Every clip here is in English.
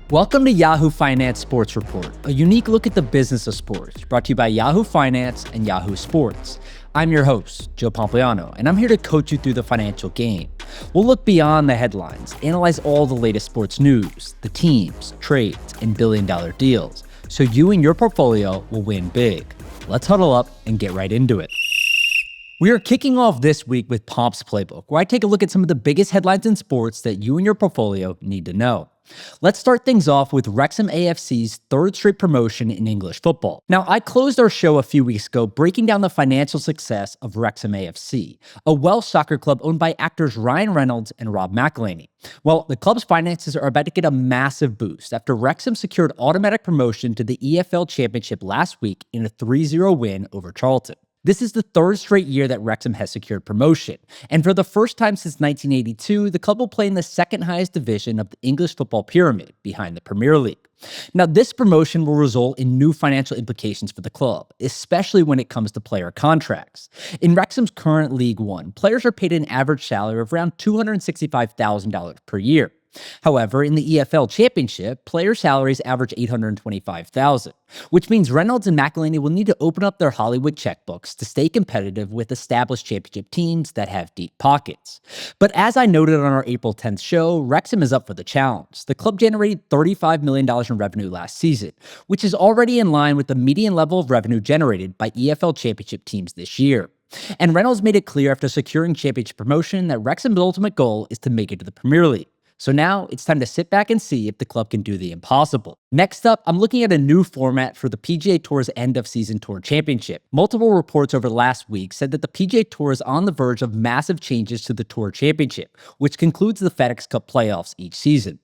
Welcome to Yahoo Finance Sports Report, a unique look at the business of sports, brought to you by Yahoo Finance and Yahoo Sports. I'm your host, Joe Pompliano, and I'm here to coach you through the financial game. We'll look beyond the headlines, analyze all the latest sports news, the teams, trades, and billion-dollar deals, so you and your portfolio will win big. Let's huddle up and get right into it. We are kicking off this week with Pomp's Playbook, where I take a look at some of the biggest headlines in sports that you and your portfolio need to know. Let's start things off with Wrexham AFC's third straight promotion in English football. Now, I closed our show a few weeks ago breaking down the financial success of Wrexham AFC, a Welsh soccer club owned by actors Ryan Reynolds and Rob McElhenney. Well, the club's finances are about to get a massive boost after Wrexham secured automatic promotion to the EFL Championship last week in a 3-0 win over Charlton. This is the third straight year that Wrexham has secured promotion, and for the first time since 1982, the club will play in the second highest division of the English football pyramid, behind the Premier League. Now, this promotion will result in new financial implications for the club, especially when it comes to player contracts. In Wrexham's current League One, players are paid an average salary of around $265,000 per year. However, in the EFL Championship, player salaries average $825,000, which means Reynolds and McElhenney will need to open up their Hollywood checkbooks to stay competitive with established championship teams that have deep pockets. But as I noted on our April 10th show, Wrexham is up for the challenge. The club generated $35 million in revenue last season, which is already in line with the median level of revenue generated by EFL Championship teams this year. And Reynolds made it clear after securing championship promotion that Wrexham's ultimate goal is to make it to the Premier League. So now it's time to sit back and see if the club can do the impossible. Next up, I'm looking at a new format for the PGA Tour's end-of-season Tour Championship. Multiple reports over the last week said that the PGA Tour is on the verge of massive changes to the Tour Championship, which concludes the FedEx Cup playoffs each season.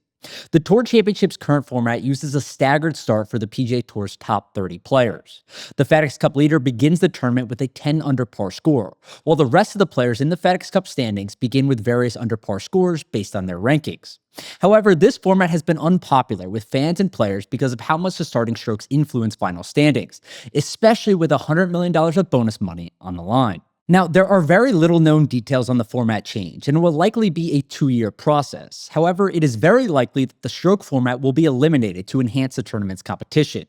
The Tour Championship's current format uses a staggered start for the PGA Tour's top 30 players. The FedEx Cup leader begins the tournament with a 10 under par score, while the rest of the players in the FedEx Cup standings begin with various under par scores based on their rankings. However, this format has been unpopular with fans and players because of how much the starting strokes influence final standings, especially with $100 million of bonus money on the line. Now, there are very little known details on the format change, and it will likely be a 2-year process. However, it is very likely that the stroke format will be eliminated to enhance the tournament's competition.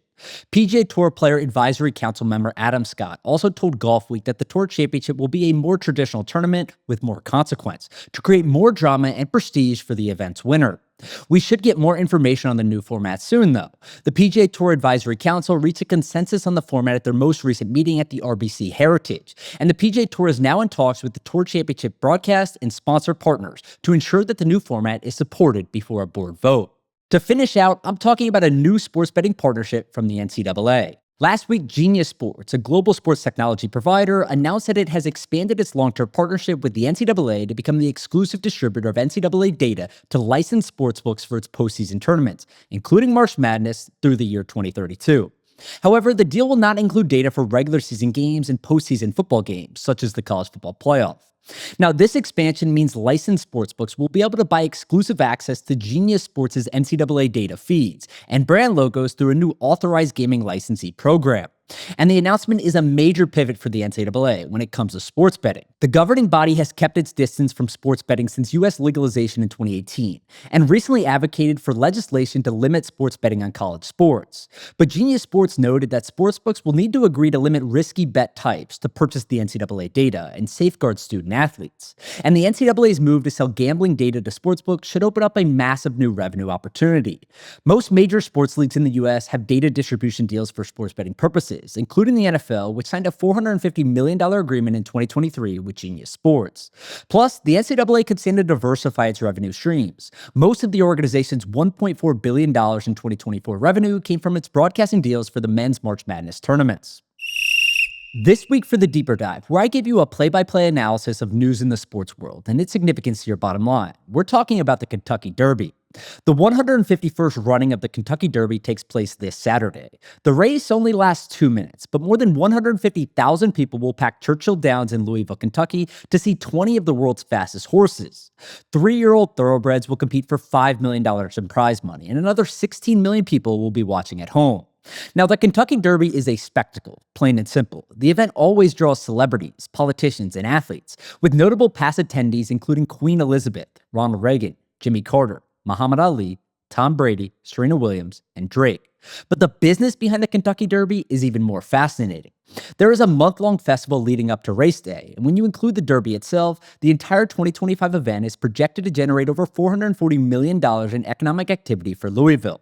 PGA Tour Player Advisory Council member Adam Scott also told Golf Week that the Tour Championship will be a more traditional tournament with more consequence, to create more drama and prestige for the event's winner. We should get more information on the new format soon, though. The PGA Tour Advisory Council reached a consensus on the format at their most recent meeting at the RBC Heritage, and the PGA Tour is now in talks with the Tour Championship broadcast and sponsor partners to ensure that the new format is supported before a board vote. To finish out, I'm talking about a new sports betting partnership from the NCAA. Last week, Genius Sports, a global sports technology provider, announced that it has expanded its long-term partnership with the NCAA to become the exclusive distributor of NCAA data to licensed sportsbooks for its postseason tournaments, including March Madness through the year 2032. However, the deal will not include data for regular season games and postseason football games, such as the college football playoff. Now, this expansion means licensed sportsbooks will be able to buy exclusive access to Genius Sports' NCAA data feeds and brand logos through a new authorized gaming licensee program. And the announcement is a major pivot for the NCAA when it comes to sports betting. The governing body has kept its distance from sports betting since U.S. legalization in 2018, and recently advocated for legislation to limit sports betting on college sports. But Genius Sports noted that sportsbooks will need to agree to limit risky bet types to purchase the NCAA data and safeguard student athletes. And the NCAA's move to sell gambling data to sportsbooks should open up a massive new revenue opportunity. Most major sports leagues in the U.S. have data distribution deals for sports betting purposes, including the NFL, which signed a $450 million agreement in 2023 with Genius Sports. Plus, the NCAA could stand to diversify its revenue streams. Most of the organization's $1.4 billion in 2024 revenue came from its broadcasting deals for the men's March Madness tournaments. This week for the Deeper Dive, where I give you a play-by-play analysis of news in the sports world and its significance to your bottom line. We're talking about the Kentucky Derby. The 151st running of the Kentucky Derby takes place this Saturday. The race only lasts 2 minutes, but more than 150,000 people will pack Churchill Downs in Louisville, Kentucky to see 20 of the world's fastest horses. 3-year-old thoroughbreds will compete for $5 million in prize money, and another 16 million people will be watching at home. Now, the Kentucky Derby is a spectacle, plain and simple. The event always draws celebrities, politicians, and athletes, with notable past attendees including Queen Elizabeth, Ronald Reagan, Jimmy Carter, Muhammad Ali, Tom Brady, Serena Williams, and Drake. But the business behind the Kentucky Derby is even more fascinating. There is a month-long festival leading up to race day, and when you include the Derby itself, the entire 2025 event is projected to generate over $440 million in economic activity for Louisville.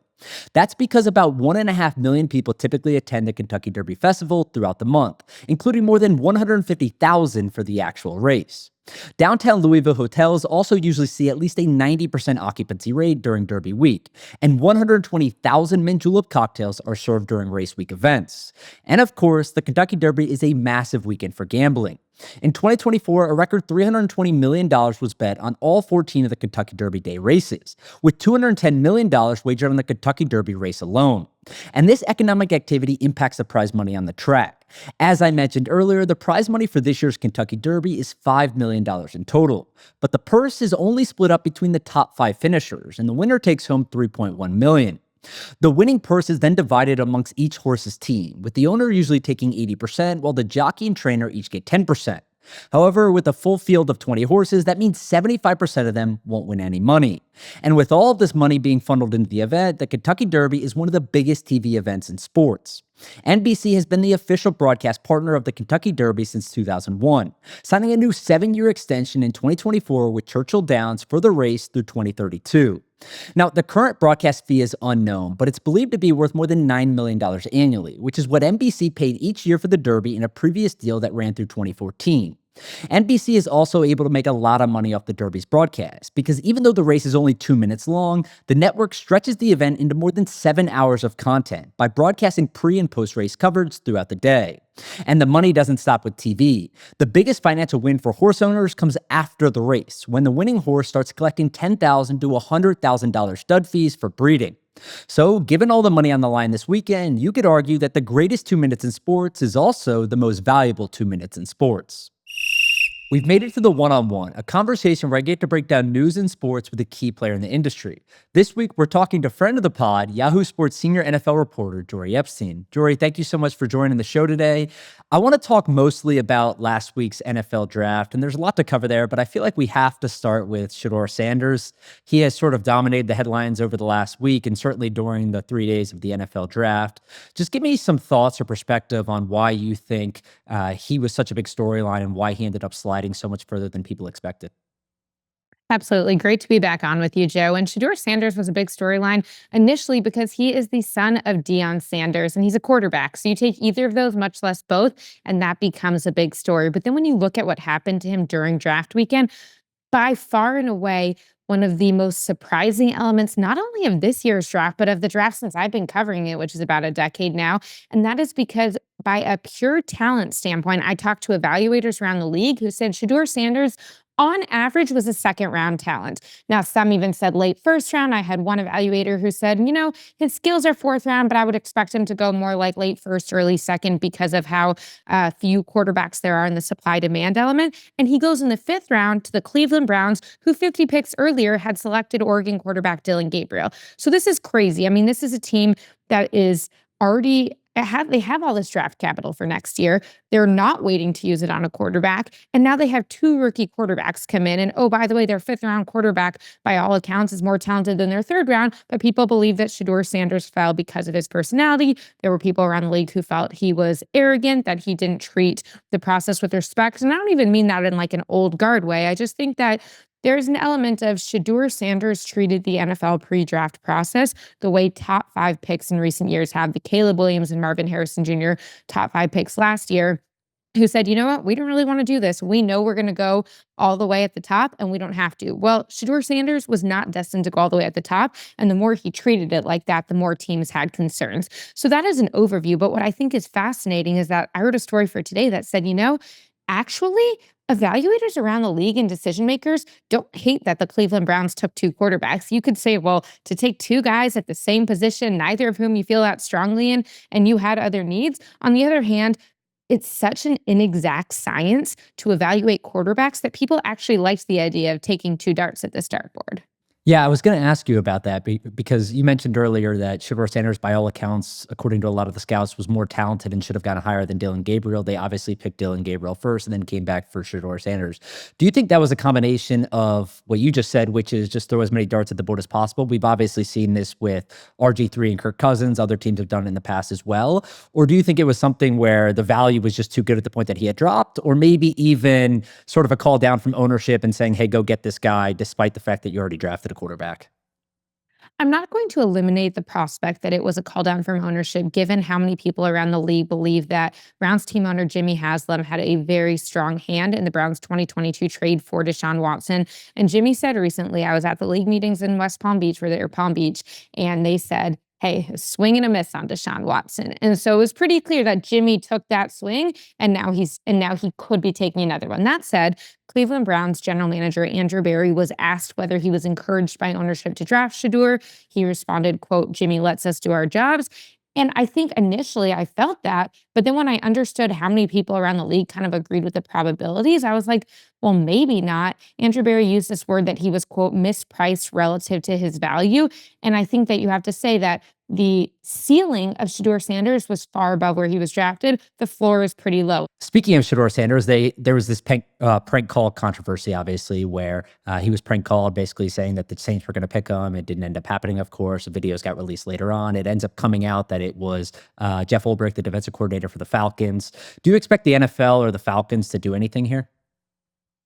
That's because about 1.5 million people typically attend the Kentucky Derby Festival throughout the month, including more than 150,000 for the actual race. Downtown Louisville hotels also usually see at least a 90% occupancy rate during Derby week, and 120,000 mint julep cocktails are served during race week events. And of course, the Kentucky Derby is a massive weekend for gambling. In 2024, a record $320 million was bet on all 14 of the Kentucky Derby Day races, with $210 million wagered on the Kentucky Derby race alone. And this economic activity impacts the prize money on the track. As I mentioned earlier, the prize money for this year's Kentucky Derby is $5 million in total, but the purse is only split up between the top 5 finishers, and the winner takes home $3.1 million. The winning purse is then divided amongst each horse's team, with the owner usually taking 80%, while the jockey and trainer each get 10%. However, with a full field of 20 horses, that means 75% of them won't win any money. And with all of this money being funneled into the event, the Kentucky Derby is one of the biggest TV events in sports. NBC has been the official broadcast partner of the Kentucky Derby since 2001, signing a new 7-year extension in 2024 with Churchill Downs for the race through 2032. Now, the current broadcast fee is unknown, but it's believed to be worth more than $9 million annually, which is what NBC paid each year for the Derby in a previous deal that ran through 2014. NBC is also able to make a lot of money off the Derby's broadcast, because even though the race is only 2 minutes long, the network stretches the event into more than 7 hours of content by broadcasting pre- and post-race coverage throughout the day. And the money doesn't stop with TV. The biggest financial win for horse owners comes after the race, when the winning horse starts collecting $10,000 to $100,000 stud fees for breeding. So, given all the money on the line this weekend, you could argue that the greatest 2 minutes in sports is also the most valuable 2 minutes in sports. We've made it to the one-on-one, a conversation where I get to break down news in sports with a key player in the industry. This week, we're talking to friend of the pod, Yahoo Sports senior NFL reporter, Jori Epstein. Jori, thank you so much for joining the show today. I want to talk mostly about last week's NFL draft, and there's a lot to cover there, but I feel like we have to start with Shedeur Sanders. He has sort of dominated the headlines over the last week, and certainly during the 3 days of the NFL draft. Just give me some thoughts or perspective on why you think he was such a big storyline and why he ended up sliding so much further than people expected. Absolutely. Great to be back on with you, Joe. And Shedeur Sanders was a big storyline initially because he is the son of Deion Sanders and he's a quarterback. So you take either of those, much less both, and that becomes a big story. But then when you look at what happened to him during draft weekend, by far and away, one of the most surprising elements, not only of this year's draft, but of the draft since I've been covering it, which is about a decade now. And that is because by a pure talent standpoint, I talked to evaluators around the league who said Shedeur Sanders on average was a second round talent. Now, some even said late first round. I had one evaluator who said, his skills are fourth round, but I would expect him to go more like late first, early second because of how few quarterbacks there are in the supply demand element. And he goes in the fifth round to the Cleveland Browns, who 50 picks earlier had selected Oregon quarterback Dylan Gabriel. So this is crazy. I mean, this is a team that is already they have all this draft capital for next year. They're not waiting to use it on a quarterback. And now they have 2 rookie quarterbacks come in. And oh, by the way, their 5th round quarterback, by all accounts, is more talented than their 3rd round. But people believe that Shedeur Sanders fell because of his personality. There were people around the league who felt he was arrogant, that he didn't treat the process with respect. And I don't even mean that in like an old guard way. I just think that there's an element of Shedeur Sanders treated the NFL pre-draft process the way top 5 picks in recent years have. The Caleb Williams and Marvin Harrison Jr. top 5 picks last year, who said, you know what, we don't really want to do this. We know we're going to go all the way at the top and we don't have to. Well, Shedeur Sanders was not destined to go all the way at the top. And the more he treated it like that, the more teams had concerns. So that is an overview. But what I think is fascinating is that I wrote a story for today that said, actually, evaluators around the league and decision makers don't hate that the Cleveland Browns took 2 quarterbacks. You could say, well, to take 2 guys at the same position, neither of whom you feel that strongly in, and you had other needs. On the other hand, it's such an inexact science to evaluate quarterbacks that people actually liked the idea of taking 2 darts at this dartboard. Yeah, I was going to ask you about that because you mentioned earlier that Shedeur Sanders, by all accounts, according to a lot of the scouts, was more talented and should have gotten higher than Dylan Gabriel. They obviously picked Dylan Gabriel first and then came back for Shedeur Sanders. Do you think that was a combination of what you just said, which is just throw as many darts at the board as possible? We've obviously seen this with RG3 and Kirk Cousins. Other teams have done it in the past as well. Or do you think it was something where the value was just too good at the point that he had dropped, or maybe even sort of a call down from ownership and saying, hey, go get this guy, despite the fact that you already drafted a quarterback? I'm not going to eliminate the prospect that it was a call down from ownership, given how many people around the league believe that Browns team owner Jimmy Haslam had a very strong hand in the Browns 2022 trade for Deshaun Watson. And Jimmy said recently, I was at the league meetings in West Palm Beach, or Palm Beach, and they said, hey, a swing and a miss on Deshaun Watson. And so it was pretty clear that Jimmy took that swing and now he could be taking another one. That said, Cleveland Browns general manager Andrew Berry was asked whether he was encouraged by ownership to draft Shedeur. He responded, quote, Jimmy lets us do our jobs. And I think initially I felt that, but then when I understood how many people around the league kind of agreed with the probabilities, I was like, well, maybe not. Andrew Berry used this word that he was, quote, mispriced relative to his value. And I think that you have to say that the ceiling of Shedeur Sanders was far above where he was drafted. The floor is pretty low. Speaking of Shedeur Sanders, there was this prank call controversy, obviously, where he was prank called, basically saying that the Saints were going to pick him. It didn't end up happening, of course. The videos got released later on. It ends up coming out that it was Jeff Ulbrich, the defensive coordinator for the Falcons. Do you expect the NFL or the Falcons to do anything here?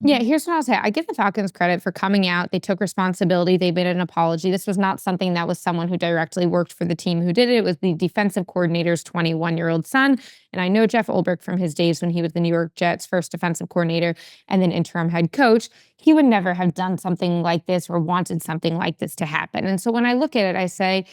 Yeah, here's what I'll say. I give the Falcons credit for coming out. They took responsibility. They made an apology. This was not something that was someone who directly worked for the team who did it. It was the defensive coordinator's 21-year-old son. And I know Jeff Ulbrich from his days when he was the New York Jets' first defensive coordinator and then interim head coach. He would never have done something like this or wanted something like this to happen. And so when I look at it, I say,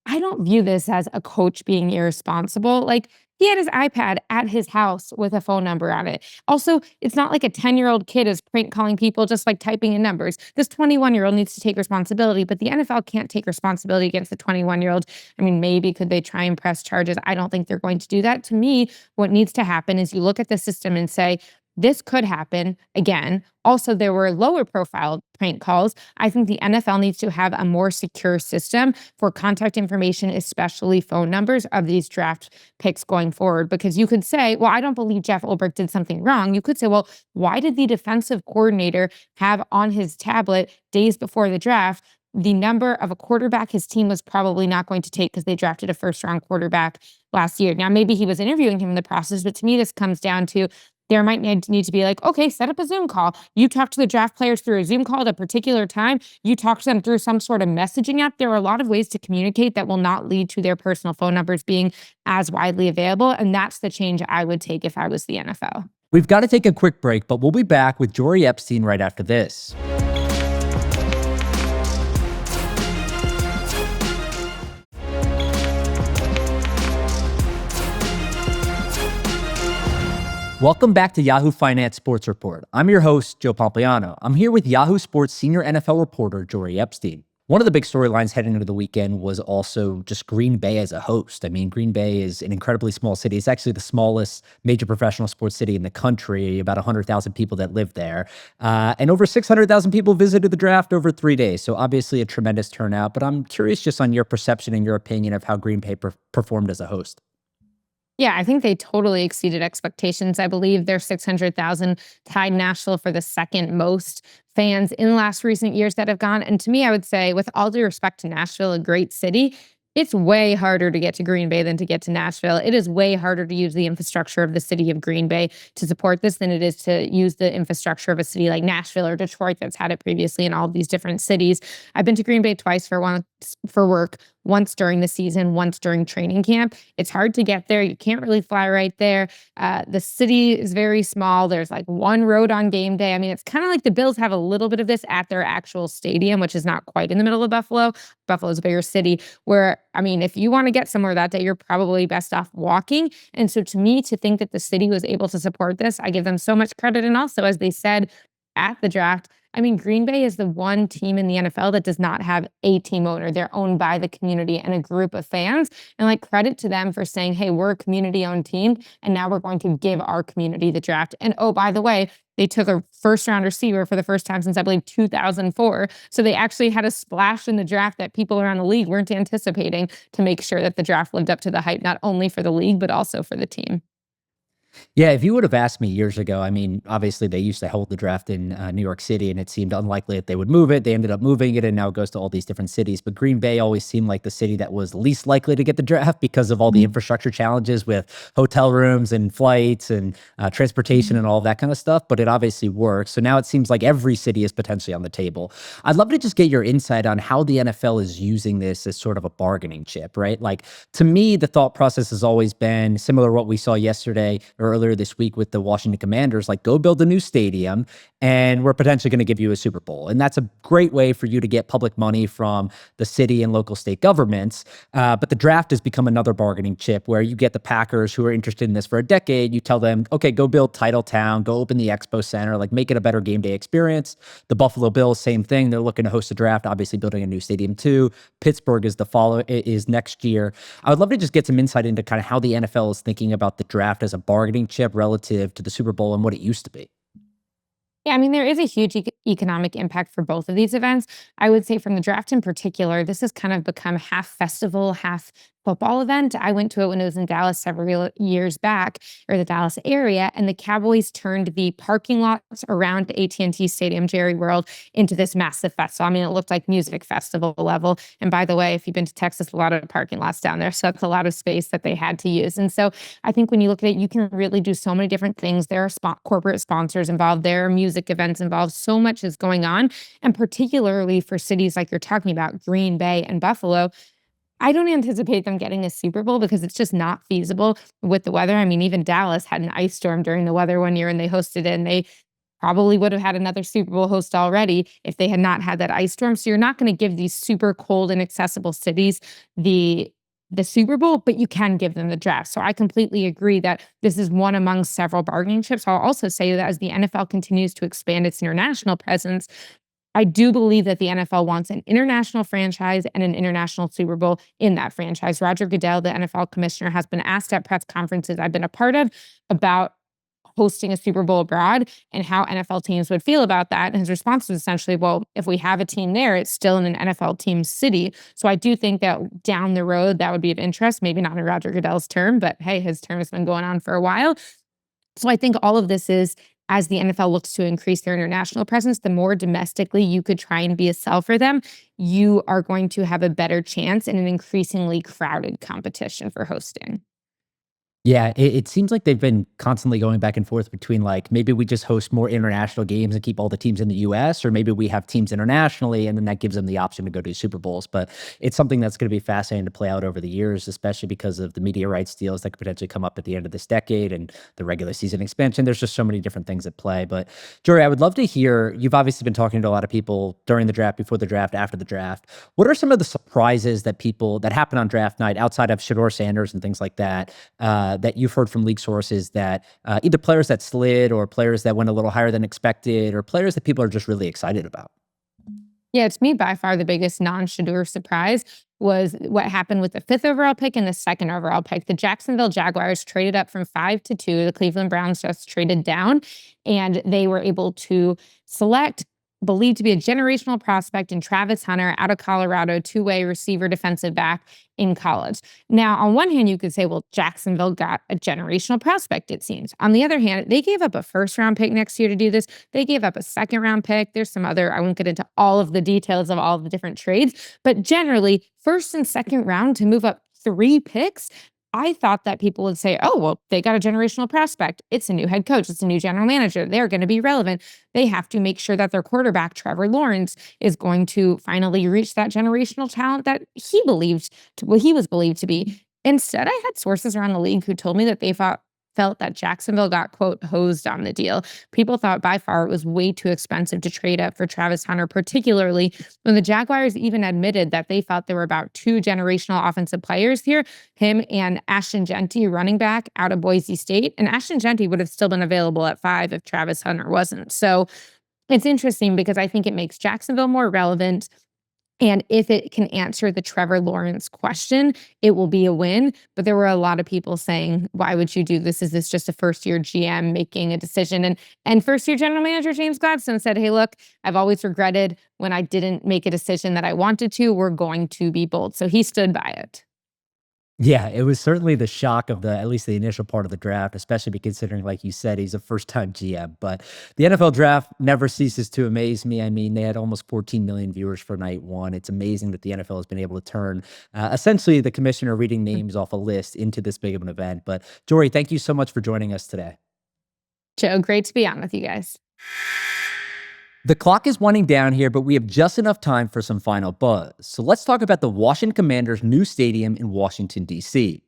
I don't view this as a coach being irresponsible. Like, he had his iPad at his house with a phone number on it. Also, it's not like a 10-year-old kid is prank calling people just like typing in numbers. This 21-year-old needs to take responsibility, but the NFL can't take responsibility against the 21-year-old. I mean, maybe could they try and press charges? I don't think they're going to do that. To me, what needs to happen is you look at the system and say, this could happen again. Also, there were lower profile prank calls. I think the NFL needs to have a more secure system for contact information, especially phone numbers of these draft picks going forward. Because you could say, well, I don't believe Jeff Ulbrich did something wrong. You could say, well, why did the defensive coordinator have on his tablet days before the draft the number of a quarterback his team was probably not going to take because they drafted a first-round quarterback last year? Now, maybe he was interviewing him in the process, but to me, this comes down to there might need to be like, okay, set up a Zoom call. You talk to the draft players through a Zoom call at a particular time. You talk to them through some sort of messaging app. There are a lot of ways to communicate that will not lead to their personal phone numbers being as widely available. And that's the change I would take if I was the NFL. We've got to take a quick break, but we'll be back with Jori Epstein right after this. Welcome back to Yahoo Finance Sports Report. I'm your host, Joe Pompliano. I'm here with Yahoo Sports senior NFL reporter, Jori Epstein. One of the big storylines heading into the weekend was also just Green Bay as a host. I mean, Green Bay is an incredibly small city. It's actually the smallest major professional sports city in the country, about 100,000 people that live there. And over 600,000 people visited the draft over 3 days. So obviously a tremendous turnout. But I'm curious just on your perception and your opinion of how Green Bay performed as a host. Yeah, I think they totally exceeded expectations. I believe their 600,000 tied Nashville for the second most fans in the last recent years that have gone. And to me, I would say, with all due respect to Nashville, a great city, it's way harder to get to Green Bay than to get to Nashville. It is way harder to use the infrastructure of the city of Green Bay to support this than it is to use the infrastructure of a city like Nashville or Detroit that's had it previously in all of these different cities. I've been to Green Bay twice for work, once during the season, once during training camp. It's hard to get there. You can't really fly right there. The city is very small. There's like one road on game day. I mean, it's kind of like the Bills have a little bit of this at their actual stadium, which is not quite in the middle of Buffalo. Buffalo's a bigger city where, I mean, if you want to get somewhere that day, you're probably best off walking. And so to me, to think that the city was able to support this, I give them so much credit. And also, as they said at the draft, I mean, Green Bay is the one team in the NFL that does not have a team owner. They're owned by the community and a group of fans. And like, credit to them for saying, hey, we're a community-owned team, and now we're going to give our community the draft. And oh, by the way, They took a first-round receiver for the first time since, I believe, 2004. So they actually had a splash in the draft that people around the league weren't anticipating to make sure that the draft lived up to the hype, not only for the league, but also for the team. Yeah, if you would have asked me years ago, I mean, obviously they used to hold the draft in New York City, and it seemed unlikely that they would move it. They ended up moving it, and now it goes to all these different cities. But Green Bay always seemed like the city that was least likely to get the draft because of all the infrastructure challenges with hotel rooms and flights and transportation and all of that kind of stuff. But it obviously works. So now it seems like every city is potentially on the table. I'd love to just get your insight on how the NFL is using this as sort of a bargaining chip, right? Like, to me, the thought process has always been similar to what we saw yesterday or earlier this week with the Washington Commanders, like, go build a new stadium and we're potentially going to give you a Super Bowl. And that's a great way for you to get public money from the city and local state governments. But the draft has become another bargaining chip where you get the Packers who are interested in this for a decade. You tell them, okay, go build Titletown, go open the Expo Center, like, make it a better game day experience. The Buffalo Bills, same thing. They're looking to host a draft, obviously building a new stadium too. Pittsburgh is next year. I would love to just get some insight into kind of how the NFL is thinking about the draft as a bargaining chip relative to the Super Bowl and what it used to be. Yeah, I mean, there is a huge economic impact for both of these events. I would say from the draft in particular, this has kind of become half festival, half football event. I went to it when it was in Dallas several years back, or the Dallas area, and the Cowboys turned the parking lots around AT&T Stadium, Jerry World, into this massive festival. I mean, it looked like music festival level. And by the way, if you've been to Texas, a lot of parking lots down there, so that's a lot of space that they had to use. And so I think when you look at it, you can really do so many different things. There are corporate sponsors involved. There are music events involved. So much is going on. And particularly for cities like you're talking about, Green Bay and Buffalo, I don't anticipate them getting a Super Bowl because it's just not feasible with the weather. I mean, even Dallas had an ice storm during the weather one year and they hosted it, and they probably would have had another Super Bowl host already if they had not had that ice storm. So you're not going to give these super cold, inaccessible cities the Super Bowl, but you can give them the draft. So I completely agree that this is one among several bargaining chips. I'll also say that as the NFL continues to expand its international presence, I do believe that the NFL wants an international franchise and an international Super Bowl in that franchise. Roger Goodell, the NFL commissioner, has been asked at press conferences I've been a part of about hosting a Super Bowl abroad and how NFL teams would feel about that. And his response was essentially, well, if we have a team there, it's still in an NFL team city. So I do think that down the road, that would be of interest. Maybe not in Roger Goodell's term, but hey, his term has been going on for a while. So I think all of this is, as the NFL looks to increase their international presence, the more domestically you could try and be a sell for them, you are going to have a better chance in an increasingly crowded competition for hosting. Yeah, it seems like they've been constantly going back and forth between, like, maybe we just host more international games and keep all the teams in the US, or maybe we have teams internationally and then that gives them the option to go to Super Bowls. But it's something that's going to be fascinating to play out over the years, especially because of the media rights deals that could potentially come up at the end of this decade and the regular season expansion. There's just so many different things at play. But Jori, I would love to hear, you've obviously been talking to a lot of people during the draft, before the draft, after the draft. What are some of the surprises that happen on draft night outside of Shedeur Sanders and things like that, that you've heard from league sources, that either players that slid or players that went a little higher than expected or players that people are just really excited about? Yeah, to me, by far the biggest non-Shedeur surprise was what happened with the fifth overall pick and the second overall pick. The Jacksonville Jaguars traded up from 5 to 2. The Cleveland Browns just traded down, and they were able to select believed to be a generational prospect in Travis Hunter out of Colorado, two-way receiver defensive back in college. Now, on one hand, you could say, well, Jacksonville got a generational prospect, it seems. On the other hand, they gave up a first-round pick next year to do this. They gave up a second-round pick. There's some other, I won't get into all of the details of all of the different trades, but generally, first and second round to move up 3 picks, I thought that people would say, oh, well, they got a generational prospect. It's a new head coach. It's a new general manager. They're going to be relevant. They have to make sure that their quarterback, Trevor Lawrence, is going to finally reach that generational talent that he was believed to be. Instead, I had sources around the league who told me that they felt that Jacksonville got, quote, hosed on the deal. People thought by far it was way too expensive to trade up for Travis Hunter, particularly when the Jaguars even admitted that they felt there were about 2 generational offensive players here, him and Ashton Jeanty, running back out of Boise State. And Ashton Jeanty would have still been available at 5 if Travis Hunter wasn't. So it's interesting because I think it makes Jacksonville more relevant. And if it can answer the Trevor Lawrence question, it will be a win. But there were a lot of people saying, why would you do this? Is this just a first-year GM making a decision? And first-year general manager James Gladstone said, hey, look, I've always regretted when I didn't make a decision that I wanted to. We're going to be bold. So he stood by it. Yeah, it was certainly the shock of at least the initial part of the draft, especially considering, like you said, he's a first-time GM. But the NFL draft never ceases to amaze me. I mean, they had almost 14 million viewers for night one. It's amazing that the NFL has been able to turn essentially the commissioner reading names off a list into this big of an event. But Jori, thank you so much for joining us today. Joe, great to be on with you guys. The clock is winding down here, but we have just enough time for some final buzz. So let's talk about the Washington Commanders' new stadium in Washington, D.C.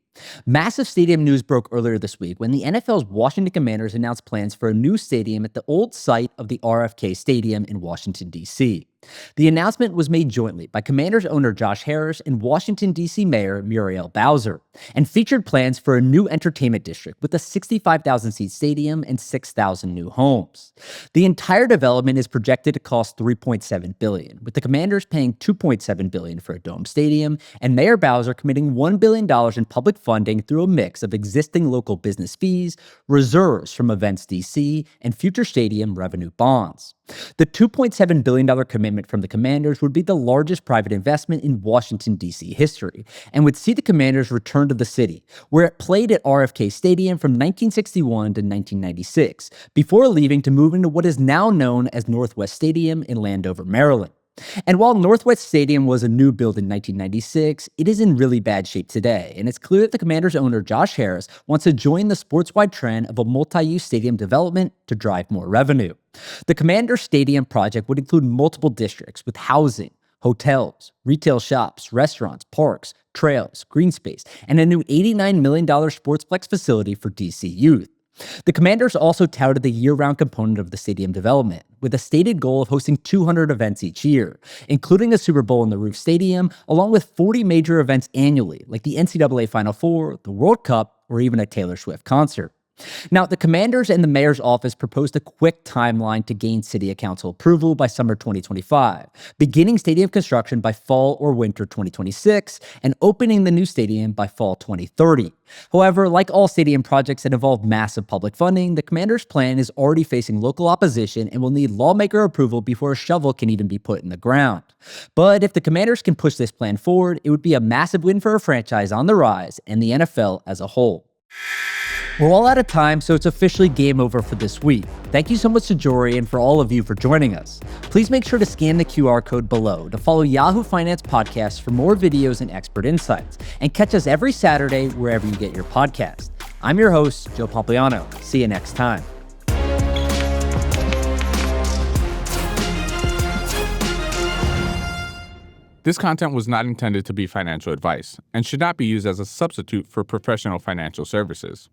Massive stadium news broke earlier this week when the NFL's Washington Commanders announced plans for a new stadium at the old site of the RFK Stadium in Washington, D.C. The announcement was made jointly by Commanders owner Josh Harris and Washington, D.C. Mayor Muriel Bowser, and featured plans for a new entertainment district with a 65,000-seat stadium and 6,000 new homes. The entire development is projected to cost $3.7 billion, with the Commanders paying $2.7 billion for a dome stadium, and Mayor Bowser committing $1 billion in public funding through a mix of existing local business fees, reserves from Events DC, and future stadium revenue bonds. The $2.7 billion commitment from the Commanders would be the largest private investment in Washington, D.C. history, and would see the Commanders return to the city, where it played at RFK Stadium from 1961 to 1996, before leaving to move into what is now known as Northwest Stadium in Landover, Maryland. And while Northwest Stadium was a new build in 1996, it is in really bad shape today, and it's clear that the Commanders owner Josh Harris wants to join the sports-wide trend of a multi-use stadium development to drive more revenue. The Commanders Stadium project would include multiple districts with housing, hotels, retail shops, restaurants, parks, trails, green space, and a new $89 million sportsplex facility for DC youth. The Commanders also touted the year-round component of the stadium development, with a stated goal of hosting 200 events each year, including a Super Bowl in the Roof Stadium, along with 40 major events annually, like the NCAA Final Four, the World Cup, or even a Taylor Swift concert. Now, the Commanders and the mayor's office proposed a quick timeline to gain city council approval by summer 2025, beginning stadium construction by fall or winter 2026, and opening the new stadium by fall 2030. However, like all stadium projects that involve massive public funding, the Commanders' plan is already facing local opposition and will need lawmaker approval before a shovel can even be put in the ground. But if the Commanders can push this plan forward, it would be a massive win for a franchise on the rise and the NFL as a whole. We're all out of time, so it's officially game over for this week. Thank you so much to Jori and for all of you for joining us. Please make sure to scan the QR code below to follow Yahoo Finance Podcasts for more videos and expert insights, and catch us every Saturday wherever you get your podcast. I'm your host, Joe Pompliano. See you next time. This content was not intended to be financial advice and should not be used as a substitute for professional financial services.